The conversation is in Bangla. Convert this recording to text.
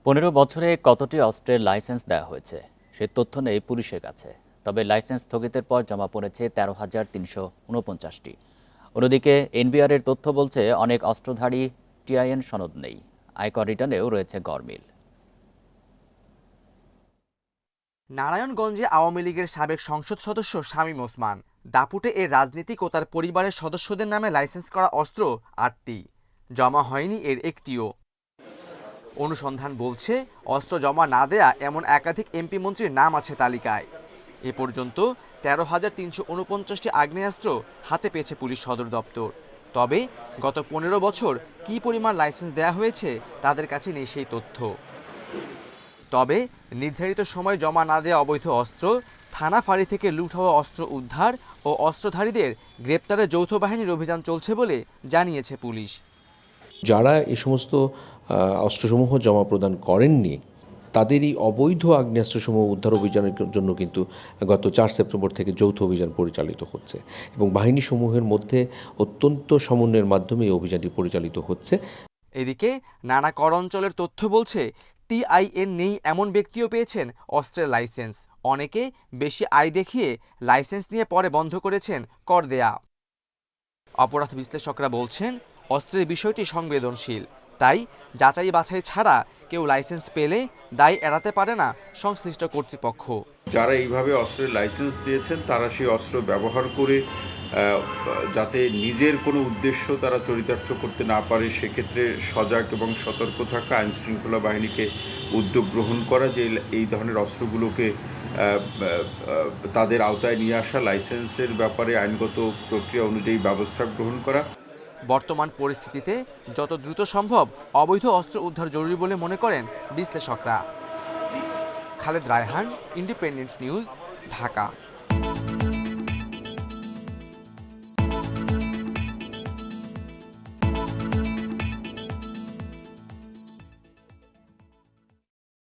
15 বছরে কতটি অস্ত্রের লাইসেন্স দেওয়া হয়েছে সে তথ্য নেই পুলিশের কাছে। তবে লাইসেন্স স্থগিতের পর জমা পড়েছে 13,349টি। অন্যদিকে এনবিআরের তথ্য বলছে অনেক অস্ত্রধারী টিআইএন সনদ নেই। আয়কর রিটার্নেও রয়েছে গরমিল। নারায়ণগঞ্জে আওয়ামী লীগের সাবেক সংসদ সদস্য শামীম ওসমান দাপুটে এর রাজনীতিক ও তার পরিবারের সদস্যদের নামে লাইসেন্স করা অস্ত্র 8টি, জমা হয়নি এর একটিও। অনুসন্ধান বলছে অস্ত্র জমা না দেয়া এমন একাধিক এমপি মন্ত্রীর নাম আছে তালিকায়। এ পর্যন্ত 13,349টি আগ্নেয়াস্ত্র হাতে পেয়েছে পুলিশ সদর দপ্তর। তবে গত 15 বছর কী পরিমাণ লাইসেন্স দেয়া হয়েছে তাদের কাছে নেই সেই তথ্য। তবে নির্ধারিত সময়ে জমা না দেওয়া অবৈধ অস্ত্র, থানা ফাঁড়ি থেকে লুট হওয়া অস্ত্র উদ্ধার ও অস্ত্রধারীদের গ্রেপ্তারে যৌথ বাহিনীর অভিযান চলছে বলে জানিয়েছে পুলিশ। যারা এ সমস্ত অস্ত্রসমূহ জমা প্রদান করেননি তাদেরই অবৈধ আগ্নেয়াস্ত্রসমূহ উদ্ধার অভিযানের জন্য কিন্তু গত 4 সেপ্টেম্বর থেকে যৌথ অভিযান পরিচালিত হচ্ছে এবং বাহিনীসমূহের মধ্যে অত্যন্ত সমন্বয়ের মাধ্যমে এই অভিযানটি পরিচালিত হচ্ছে। এদিকে নানা কর অঞ্চলের তথ্য বলছে টিআইএন নেই এমন ব্যক্তিও পেয়েছেন অস্ত্রের লাইসেন্স। অনেকে বেশি আয় দেখিয়ে লাইসেন্স নিয়ে পরে বন্ধ করেছেন কর দেয়া। অপরাধ বিশ্লেষকরা বলছেন অস্ত্রের বিষয়টি সংবেদনশীল, তাই যাচাই বাছাই ছাড়া কেউ লাইসেন্স পেলে দায় এড়াতে পারে না সংশ্লিষ্ট কর্তৃপক্ষ। যারা এইভাবে অস্ত্রের লাইসেন্স দিয়েছেন তারা সেই অস্ত্র ব্যবহার করে যাতে নিজের কোনো উদ্দেশ্য তারা চরিতার্থ করতে না পারে সেক্ষেত্রে সজাগ এবং সতর্ক থাকা, আইন শৃঙ্খলা বাহিনীকে উদ্যোগ গ্রহণ করা যে এই ধরনের অস্ত্রগুলোকে তাদের আওতায় নিয়ে আসা, লাইসেন্সের ব্যাপারে আইনগত প্রক্রিয়া অনুযায়ী ব্যবস্থা গ্রহণ করা। বর্তমান পরিস্থিতিতে যত দ্রুত সম্ভব অবৈধ অস্ত্র উদ্ধার জরুরি বলে মনে করেন বিশ্লেষকরা। Khaled Raihan, independent news, Dhaka.